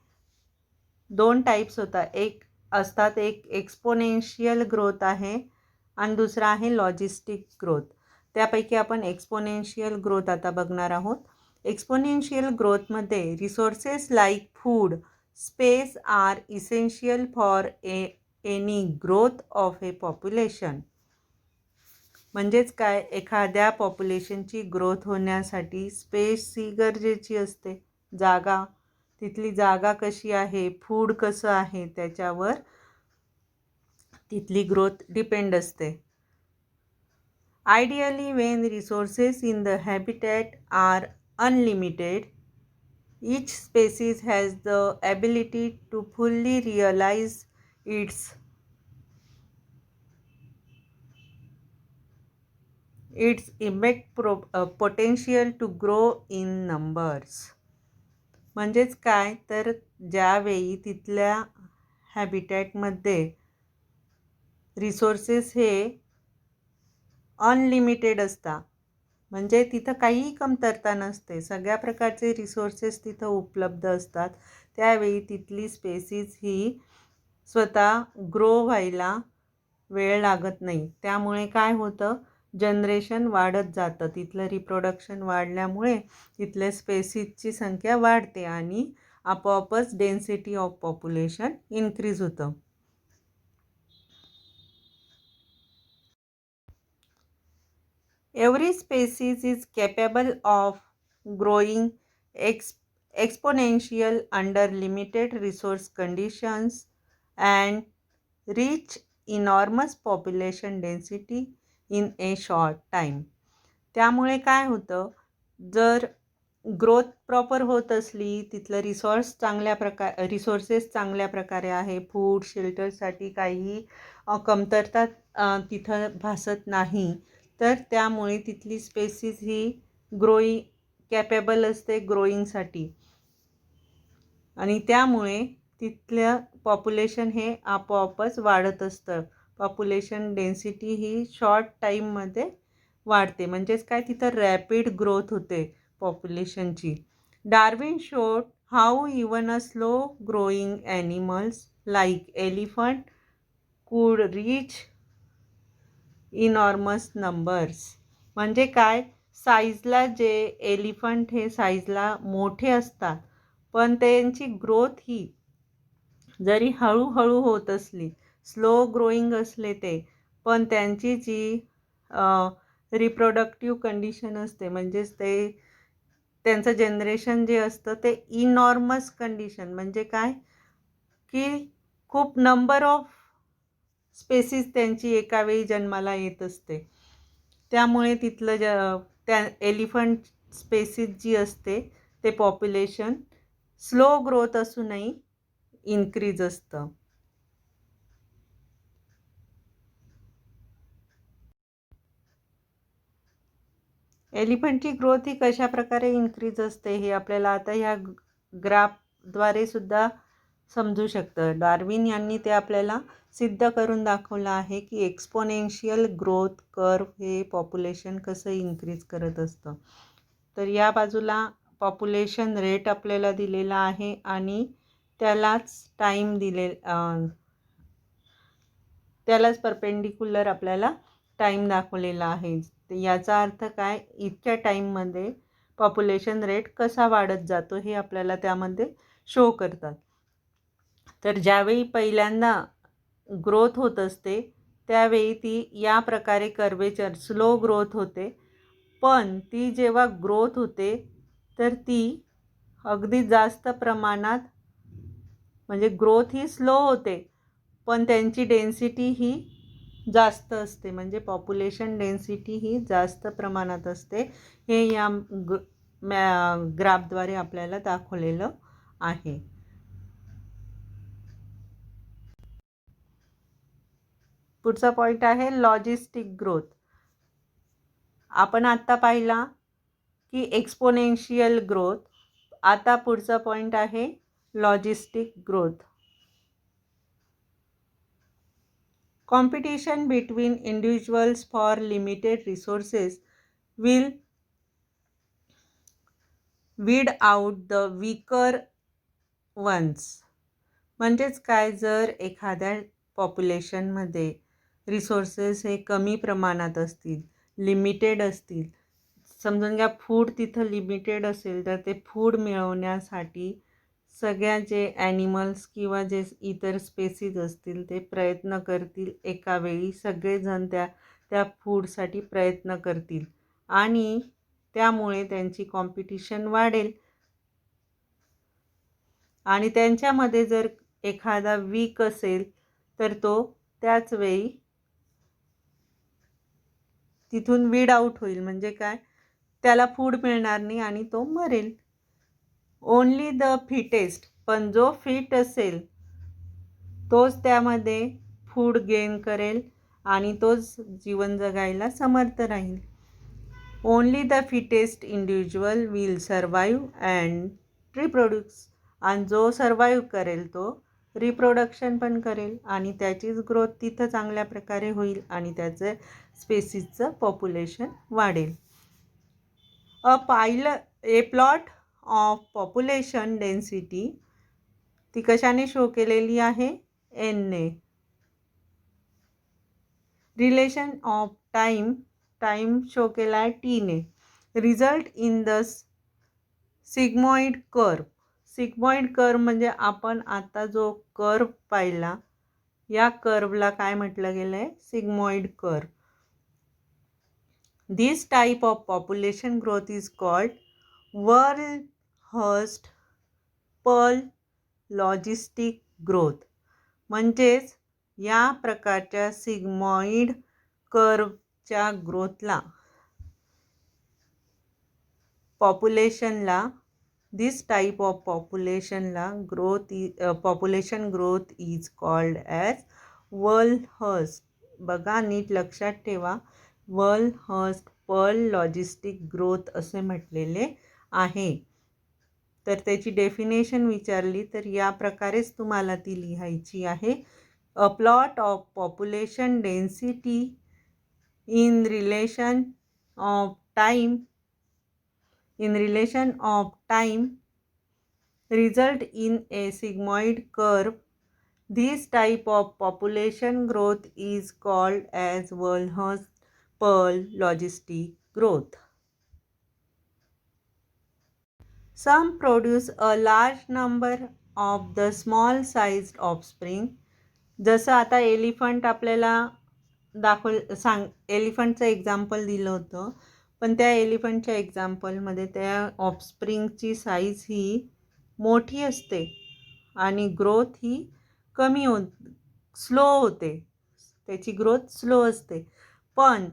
Speaker 1: 2 टाईप्स होतात. एक एक्सपोनेन्शियल ग्रोथ आहे आणि दुसरा आहे लॉजिस्टिक ग्रोथ. त्यापैकी आपण एक्सपोनेन्शियल ग्रोथ आता बघणार आहोत. एक्सपोनेन्शियल ग्रोथमध्ये resources like food, space are essential for any growth of a population. म्हणजेच काय, एखाद्या पॉप्युलेशनची ग्रोथ होण्यासाठी स्पेस ही गरजेची असते. जागा, तिथली जागा कशी आहे, फूड कसं आहे, त्याच्यावर तिथली ग्रोथ डिपेंड असते. Ideally when resources in the habitat are unlimited, each species has the ability to fully realize its potential to grow in numbers. म्हणजेच काय, तर ज्यावेळी तिथल्या हॅबिटॅटमध्ये रिसोर्सेस हे अनलिमिटेड असतात, म्हणजे तिथं काहीही कमतरता नसते, सगळ्या प्रकारचे रिसोर्सेस तिथं उपलब्ध असतात, त्यावेळी तिथली स्पेसीज ही स्वतः ग्रो व्हायला वेळ लागत नाही. त्यामुळे काय होतं, जनरेशन वाढत जातं. तिथलं रिप्रोडक्शन वाढल्यामुळे तिथल्या स्पेसीजची संख्या वाढते आणि आपोआपच डेन्सिटी ऑफ पॉप्युलेशन इन्क्रीज होतं. Every species is capable of growing exponential under limited resource conditions and reach enormous population density in a short time. त्यामुळे काय होतं, जर ग्रोथ प्रॉपर होत असली, तिथलं रिसोर्सेस चांगल्या प्रकारे आहे, फूड शेल्टरसाठी काही कमतरता तिथं भासत नाही, तर त्यामुळे तिथली स्पेसीज ही कॅपेबल असते ग्रोईंगसाठी आणि त्यामुळे तिथलं पॉप्युलेशन हे आपोआपच वाढत असतं. पॉप्युलेशन डेन्सिटी ही शॉर्ट टाईममध्ये वाढते. म्हणजेच काय, तिथं रॅपिड ग्रोथ होते पॉप्युलेशनची. Darwin showed how even a slow growing animals like elephant could reach enormous numbers. म्हणजे काय, साईजला जे एलिफंट हे साईजला मोठे असतात, पण त्यांची ग्रोथ ही जरी हळूहळू होत असली, स्लो ग्रोईंग असले ते, पण त्यांची जी रिप्रोडक्टिव्ह कंडिशन असते, म्हणजेच त्यांचं जनरेशन जे असतं ते इनॉर्मस कंडिशन, म्हणजे काय की खूप नंबर ऑफ स्पेसीज त्यांची एकावेळी जन्माला येत असते. त्यामुळे तिथलं त्या एलिफंट स्पेसीज जी असते ते पॉप्युलेशन स्लो ग्रोथ असूनही इन्क्रीज असतं. एलिफंटची ग्रोथ ही कशा प्रकारे इन्क्रीज असते हे आपल्याला आता ह्या ग्राफद्वारे सुद्धा समजू शकतं. डार्विन यांनी ते आपल्याला सिद्ध करून दाखवलं आहे की एक्सपोनेन्शियल ग्रोथ कर्व हे पॉप्युलेशन कसं इन्क्रीज करत असतं. तर या बाजूला पॉप्युलेशन रेट आपल्याला दिलेला आहे आणि त्यालाच त्यालाच परपेंडिक्युलर आपल्याला टाईम दाखवलेला आहे. याचा अर्थ काय, इतक्या टाईममध्ये पॉप्युलेशन रेट कसा वाढत जातो हे आपल्याला त्यामध्ये शो करतात. तर ज्यावेळी पहिल्यांदा ग्रोथ होत असते त्यावेळी ती या प्रकारे कर्वेचर स्लो ग्रोथ होते. पण ती जेव्हा ग्रोथ होते तर ती अगदी जास्त प्रमाणात, म्हणजे ग्रोथ ही स्लो होते पण त्यांची डेन्सिटी ही जास्त असते, म्हणजे पॉप्युलेशन डेन्सिटी ही जास्त प्रमाणात असते. हे या ग्राफद्वारे आपल्याला दाखवलेलं आहे. पुढचा पॉईंट आहे लॉजिस्टिक ग्रोथ. आपण आत्ता पाहिला की एक्सपोनेन्शियल ग्रोथ. आता पुढचा पॉईंट आहे logistic growth. Competition between individuals for limited resources will weed out the weaker ones. म्हणजेच काय, जर एखाद्या पॉप्युलेशनमध्ये रिसोर्सेस हे कमी प्रमाणात असतील, लिमिटेड असतील, समजून घ्या फूड तिथं लिमिटेड असेल, तर ते फूड मिळवण्यासाठी सगळ्या जे ॲनिमल्स किंवा जे इतर स्पेसीज असतील ते प्रयत्न करतील. एका वेळी सगळेजण त्या त्या फूडसाठी प्रयत्न करतील आणि त्यामुळे त्यांची कॉम्पिटिशन वाढेल. आणि त्यांच्यामध्ये जर एखादा वीक असेल तर तो त्याच वेळी तिथून वीड आउट होईल. म्हणजे काय, त्याला फूड मिळणार नाही आणि तो मरेल. ओन्ली द फिटेस्ट, पण जो फिट असेल तोच त्यामध्ये फूड गेन करेल आणि तोच जीवन जगायला समर्थ राहील. Only the fittest individual will survive and reproduce. आणि जो सर्वाईव्ह करेल तो रिप्रोडक्शन पण करेल आणि त्याचीच ग्रोथ तिथं चांगल्या प्रकारे होईल आणि त्याचं स्पेसीजचं पॉप्युलेशन वाढेल. ए प्लॉट ऑफ पॉप्युलेशन डेन्सिटी, ती कशाने शो केलेली आहे, एनने. रिलेशन ऑफ टाईम शो केला आहे टीने. Result in the sigmoid curve. Sigmoid curve म्हणजे आपण आता जो कर्व पाहिला, या कर्वला काय म्हटलं गेलं आहे, sigmoid curve. This type of population growth is called Verhulst Pearl logistic growth. म्हणजेच या प्रकारच्या सिग्मॉइड कर्वच्या ग्रोथला, पॉप्युलेशनला, दिस टाईप ऑफ पॉप्युलेशनला population growth is called as Verhulst. बघा, नीट लक्षात ठेवा, वर्ल्ड-हर्स्ट-पर्ल लॉजिस्टिक ग्रोथ असे म्हटलेले आहे. तर त्याची डेफिनेशन विचारली तर या प्रकारेच तुम्हाला ती लिहायची आहे. A plot of population density in relation of time result in a sigmoid curve. This type of population growth is called as world-hurst-Pearl logistic growth. Some produce a large number of the small-sized offspring. जसं आता elephant आपल्याला एलिफंटचं example दिलं होतं, पण त्या एलिफंटच्या एक्झाम्पलमध्ये त्या ऑफस्प्रिंगची size ही मोठी असते आणि ग्रोथ ही स्लो होते, त्याची ग्रोथ स्लो असते. पण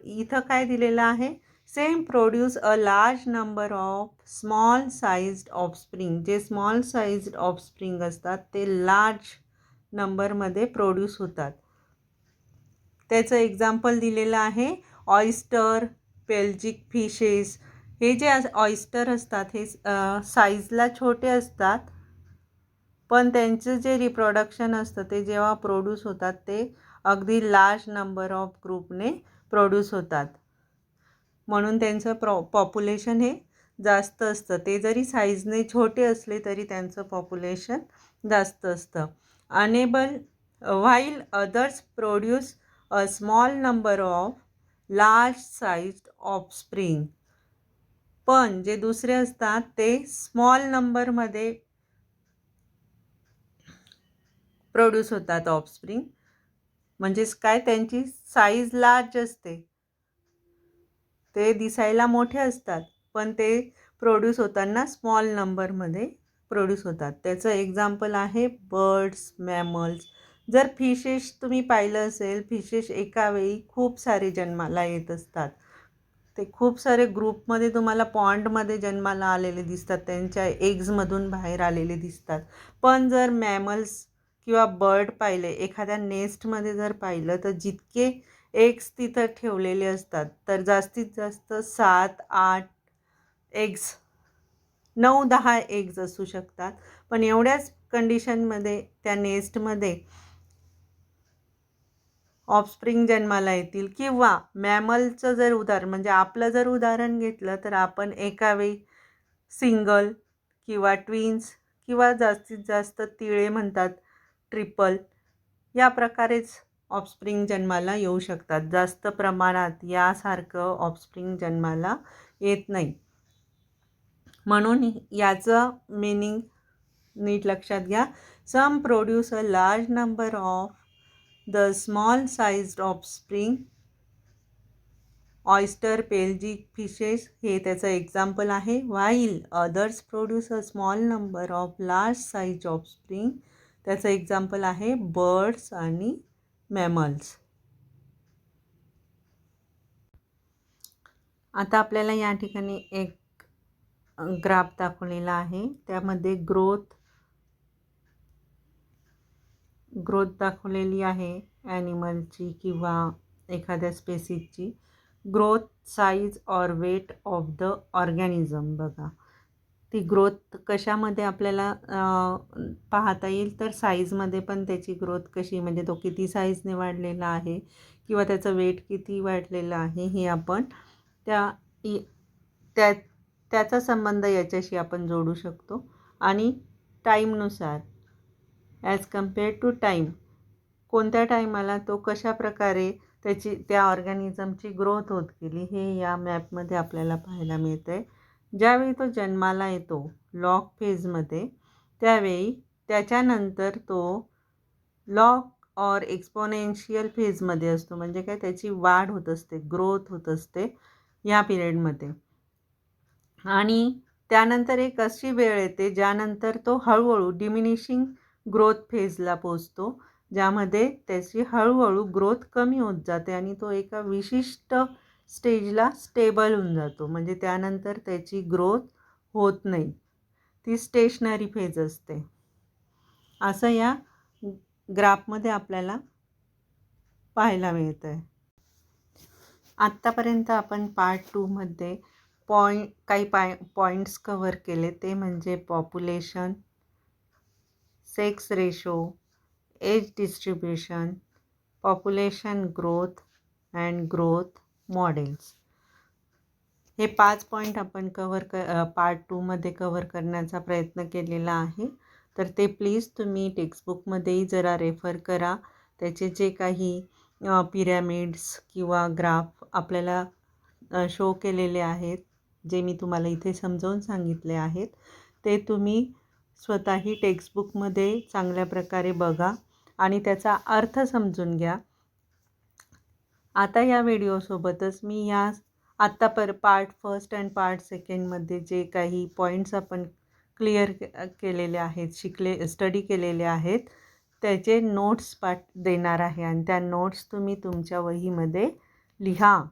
Speaker 1: इथं काय दिलेलं आहे, same produce a large number of small sized offspring. जे स्मॉल साइज्ड ऑफस्प्रिंग असतात ते लार्ज नंबरमध्ये प्रोड्यूस होतात. त्याचं एक्झाम्पल दिलेलं आहे ऑयस्टर, पेल्जिक फिशेस. हे जे ऑयस्टर असतात हे साईजला छोटे असतात, पण त्यांचं जे रिप्रोडक्शन असतं ते जेव्हा प्रोड्यूस होतात ते अगदी लार्ज नंबर ऑफ ग्रुपने प्रोड्यूस होतात. म्हणून त्यांचं पॉप्युलेशन हे जास्त असतं. ते जरी साईजने छोटे असले तरी त्यांचं पॉप्युलेशन जास्त असतं. While others produce a small number of large sized offspring. पण जे दुसरे असतात ते स्मॉल नंबरमध्ये प्रोड्यूस होतात ऑफस्प्रिंग. म्हणजेच काय, त्यांची साईज लार्ज असते, ते दिसायला मोठे असतात पण ते प्रोड्यूस होताना स्मॉल नंबरमध्ये प्रोड्यूस होतात. त्याचं एक्झाम्पल आहे बर्ड्स, मॅमल्स. जर फिशेस तुम्ही पाहिलं असेल, फिशेस एका वेळी खूप सारे जन्माला येत असतात. ते खूप सारे ग्रुपमध्ये तुम्हाला पॉन्डमध्ये जन्माला आलेले दिसतात, त्यांच्या एग्जमधून बाहेर आलेले दिसतात. पण जर मॅमल्स किंवा बर्ड पाहिले, एखाद्या नेस्टमध्ये जर पाहिलं, तर जितके एग्स तिथं ठेवलेले असतात, तर जास्तीत जास्त 7-8 एग्स, 9-10 एग्ज असू शकतात. पण एवढ्याच कंडिशनमध्ये त्या नेस्टमध्ये ऑफस्प्रिंग जन्माला येतील. किंवा मॅमलचं जर उदाहरण, म्हणजे आपलं जर उदाहरण घेतलं, तर आपण एका वेळी सिंगल किंवा ट्विन्स किंवा जास्तीत जास्त तिळे म्हणतात ट्रिपल, या प्रकारेच ऑफस्प्रिंग जन्माला येऊ शकतात. जास्त प्रमाणात यासारखं ऑफस्प्रिंग जन्माला येत नाही. म्हणून याचं मीनिंग नीट लक्षात घ्या. Some produce a large number of the small sized offspring. Oyster, pelagic fishes हे त्याचं एक्झाम्पल आहे. While others produce a small number of large size offspring. त्याचं एक्झाम्पल आहे बर्ड्स आणि मॅमल्स. आता आपल्याला या ठिकाणी एक ग्राफ दाखवलेला आहे. त्यामध्ये ग्रोथ दाखवलेली आहे ॲनिमलची किंवा एखाद्या स्पेसिसची. Growth, size or weight of the organism. बघा, ती ग्रोथ कशामध्ये आपल्याला पाहता येईल, तर साईजमध्ये पण त्याची ग्रोथ कशी, म्हणजे तो किती साईजने वाढलेला आहे किंवा त्याचं वेट किती वाढलेलं आहे, हे आपण त्याचा संबंध याच्याशी आपण जोडू शकतो. आणि टाईमनुसार, ॲज कम्पेअर टू टाईम, कोणत्या टाईमाला तो कशा प्रकारे त्या ऑर्गॅनिझमची ग्रोथ होत गेली, हे या मॅपमध्ये आपल्याला पाहायला मिळतं आहे. ज्यावेळी तो जन्माला येतो लॉग फेजमध्ये, त्यावेळी त्याच्यानंतर तो लॉग ऑर एक्सपोनेन्शियल फेजमध्ये असतो. म्हणजे काय, त्याची वाढ होत असते, ग्रोथ होत असते या पिरियडमध्ये. आणि त्यानंतर एक अशी वेळ येते ज्यानंतर तो हळूहळू डिमिनिशिंग ग्रोथ फेजला पोचतो, ज्यामध्ये त्याची हळूहळू ग्रोथ कमी होत जाते आणि तो एका विशिष्ट स्टेजला स्टेबल होऊन जातो. म्हणजे त्यानंतर त्याची ग्रोथ होत नाही, ती स्टेशनरी फेज असते. असं या ग्राफमध्ये आपल्याला पाहायला मिळतं आहे. आत्तापर्यंत आपण पार्ट 2मध्ये काही पॉईंट्स कव्हर केले. ते म्हणजे population, sex ratio, age distribution, population growth and growth models. हे 5 पॉईंट आपण पार्ट 2मध्ये कव्हर करण्याचा प्रयत्न केलेला आहे. तर ते प्लीज तुम्ही टेक्स्टबुकमध्येही जरा रेफर करा. त्याचे जे काही पिरॅमिड्स किंवा ग्राफ आपल्याला शो केलेले आहेत, जे मी तुम्हाला इथे समजावून सांगितले आहेत, ते तुम्ही स्वतःही टेक्स्टबुकमध्ये चांगल्या प्रकारे बघा आणि त्याचा अर्थ समजून घ्या. आता या व्हिडिओसोबतच मी पार्ट 1 आणि पार्ट 2मध्ये जे काही पॉईंट्स आपण क्लिअर केलेले आहेत, स्टडी केलेले आहेत, त्याचे नोट्स देणार आहे आणि त्या नोट्स तुम्ही तुमच्या वहीमध्ये लिहा.